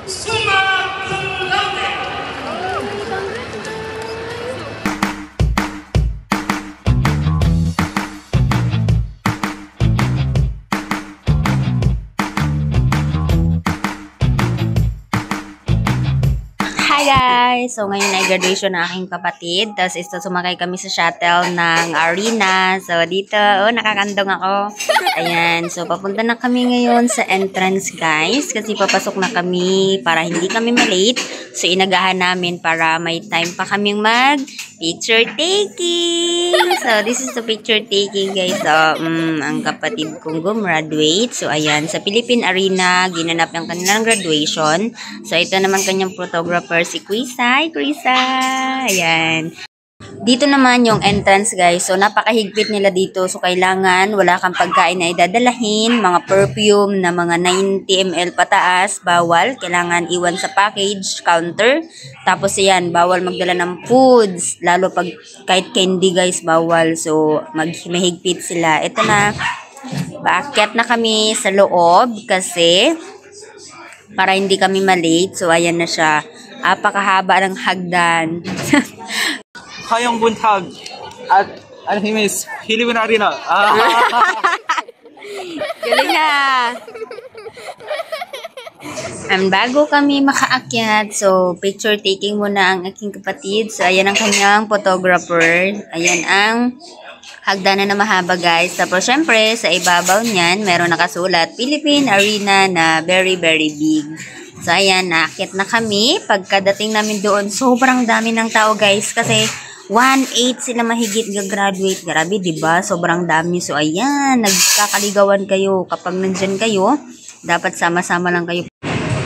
Summa cum laude. Hi guys! So ngayon ay graduation na aking kapatid. Tapos ito sumakay kami sa shuttle ng arena. So dito, nakakandong ako. Ayan. So papunta na kami ngayon sa entrance guys. Kasi papasok na kami para hindi kami malate. So inagahan namin para may time pa kaming mag picture taking. So this is the picture taking guys. So ang kapatid kong gumraduate. So ayan, sa Philippine Arena ginanap ng kanilang graduation. So ito naman kanyang photographer si Krisa. Hi Krisa! Ayan. Dito naman yung entrance guys. So napakahigpit nila dito. So kailangan wala kang pagkain na idadalahin. Mga perfume na mga 90 ml pataas. Bawal. Kailangan iwan sa package counter. Tapos yan, bawal magdala ng foods. Lalo pag kahit candy guys, bawal. So mahigpit sila. Ito na. Paakyat na kami sa loob kasi para hindi kami malate. So ayan na siya. Apakahaba ng hagdan. Hayong buntag at ano himis Philippine Arena. Galing na. Bago kami makaakyat, so picture taking muna ang aking kapatid. So ayan ang kanyang photographer. Ayan ang hagdanan na mahaba guys. Tapos syempre sa ibabaw niyan meron nakasulat Philippine Arena na very big. So ayan, naakyat na kami. Pagkadating namin doon, sobrang dami ng tao guys kasi 1/8 sila mahigit gagraduate. Grabe, diba? Sobrang dami. So, ayan, nagkakaligawan kayo. Kapag nandyan kayo, dapat sama-sama lang kayo.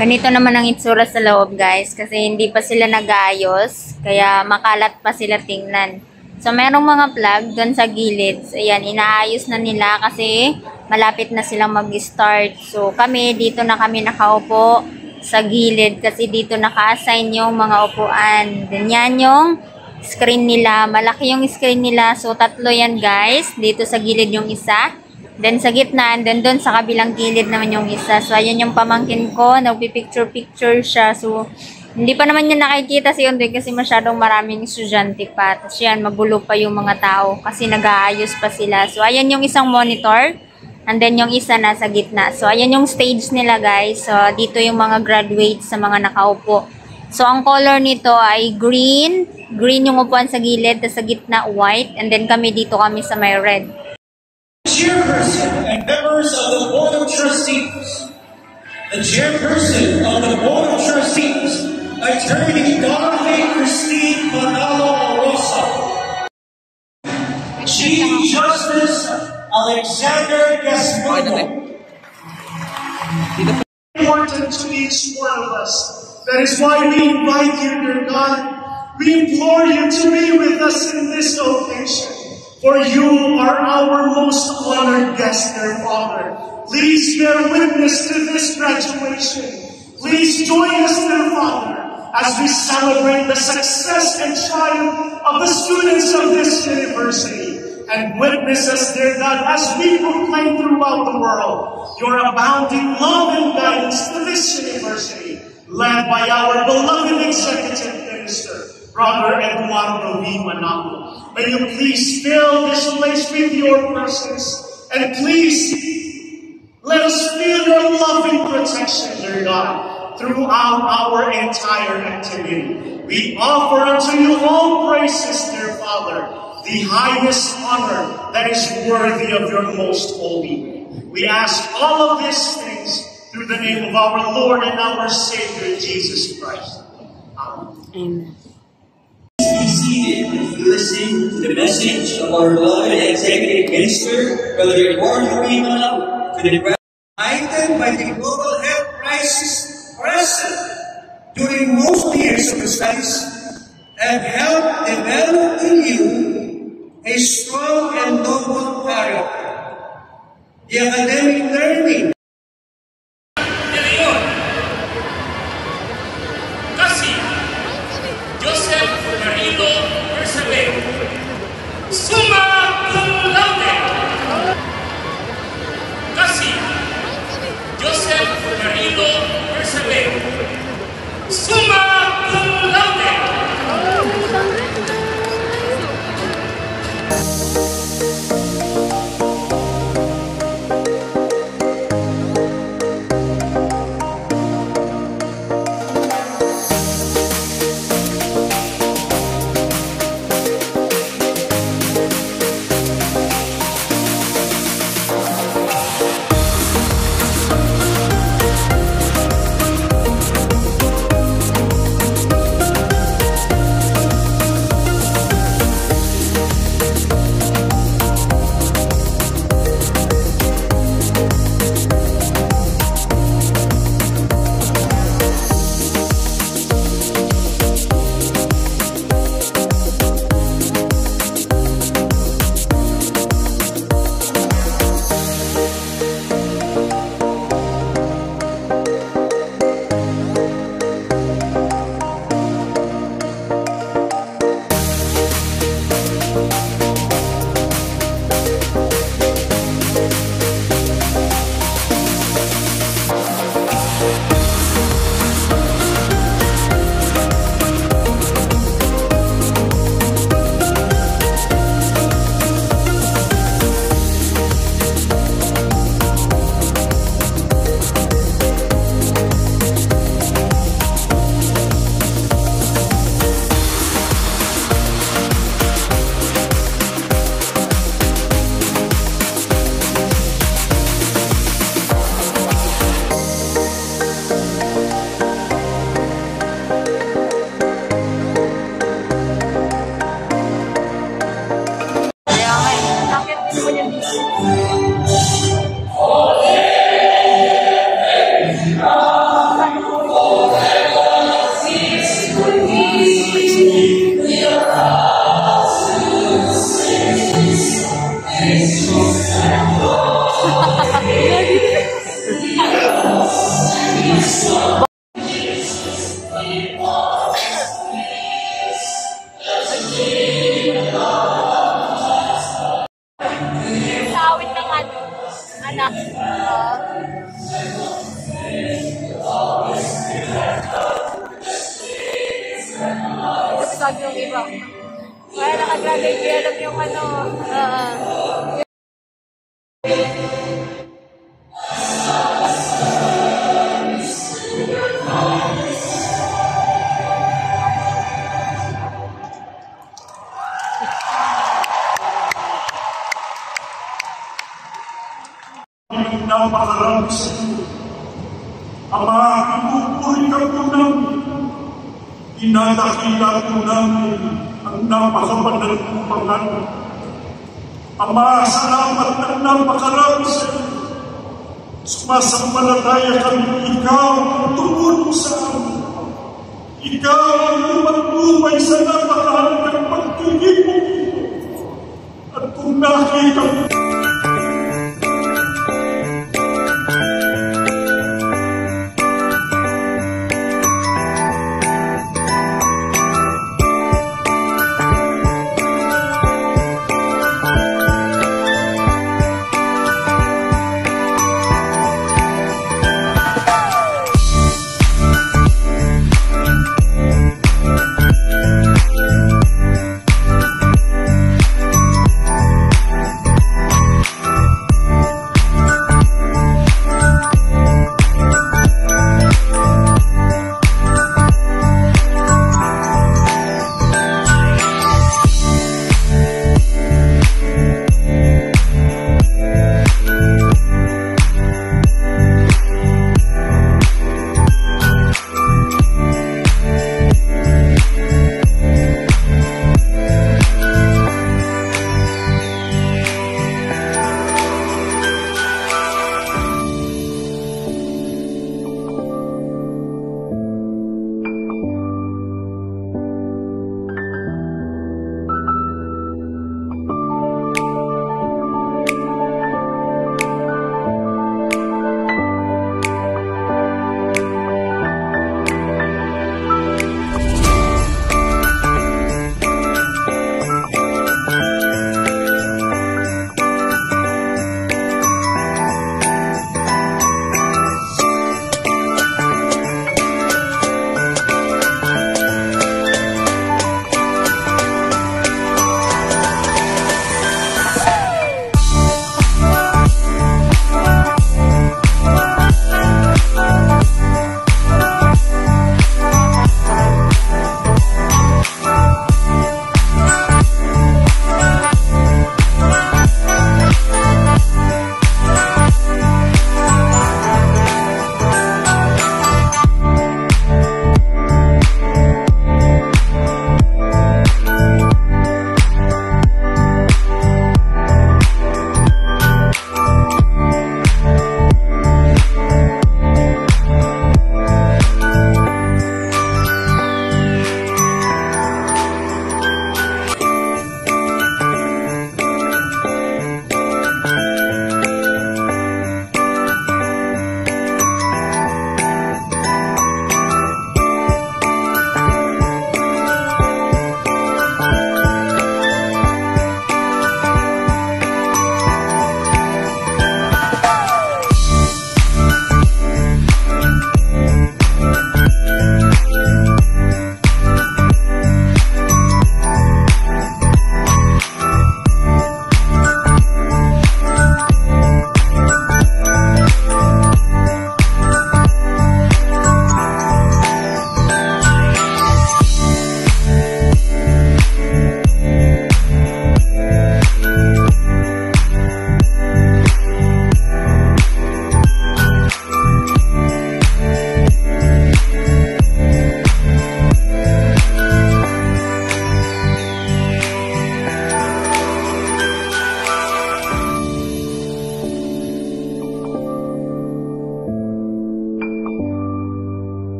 Ganito naman ang itsura sa loob, guys. Kasi hindi pa sila nag-aayos. Kaya makalat pa sila tingnan. So, merong mga plug doon sa gilid. So, ayan, inaayos na nila kasi malapit na silang mag-start. So, kami, dito na kami nakaupo sa gilid. Kasi dito naka-assign yung mga upuan. Ganyan yung screen nila. Malaki yung screen nila. So, 3 yan guys. Dito sa gilid yung isa. Then, sa gitna. And then, doon sa kabilang gilid naman yung isa. So, ayan yung pamangkin ko. Nagpipicture-picture siya. So, hindi pa naman niya nakikita si Ondoy kasi masyadong maraming estudyante pa. Tapos yan, magulo pa yung mga tao kasi nag-aayos pa sila. So, ayan yung isang monitor. And then, yung isa nasa gitna. So, ayan yung stage nila guys. So, dito yung mga graduates sa mga nakaupo. So, ang color nito ay green. Green yung upuan sa gilid, sa gitna white, and then dito kami sa may red. Chairperson and members of the Board of Trustees. The Chairperson of the Board of Trustees, Attorney Dorothy Christine Manalo Rosa. Chief Justice Alexander Gasmundo. Important to each one of us. That is why we invite you, dear God. We implore you to be with us in this occasion, for you are our most honored guest, dear Father. Please bear witness to this graduation. Please join us, dear Father, as we celebrate the success and triumph of the students of this university. And witness us, dear God, as we proclaim throughout the world your abounding love and guidance to this university, led by our beloved executive minister, Brother Eduardo V. Manalo. May you please fill this place with your presence, and please let us feel your loving protection, dear God, throughout our entire activity. We offer unto you all praises, dear Father, the highest honor that is worthy of your most holy name. We ask all of these things through the name of our Lord and our Savior, Jesus Christ. Amen. Be seated and listen to the message of our beloved Executive Minister, Brother Eduardo V. Manalo, to the heightened by the global health crisis present during most years of the studies, and helped develop in you a strong and noble character. The academic learning Summa cum laude. Kasi Joseph Garrido Persever. anak. Sabi yung iba. Kaya nakagraduate, kaya alam yung ano. Napakarami sa iyo. Ama, ipupuri ka po namin. Inadakila po namin ang napakabanal kong pangalan. Ama, salamat ng napakarami sa iyo. Sumasampalataya kami, ikaw ang tumulong sa amin. Ikaw ang lumatubay sa napakahalagang pagtingin mo. At kung nakita mo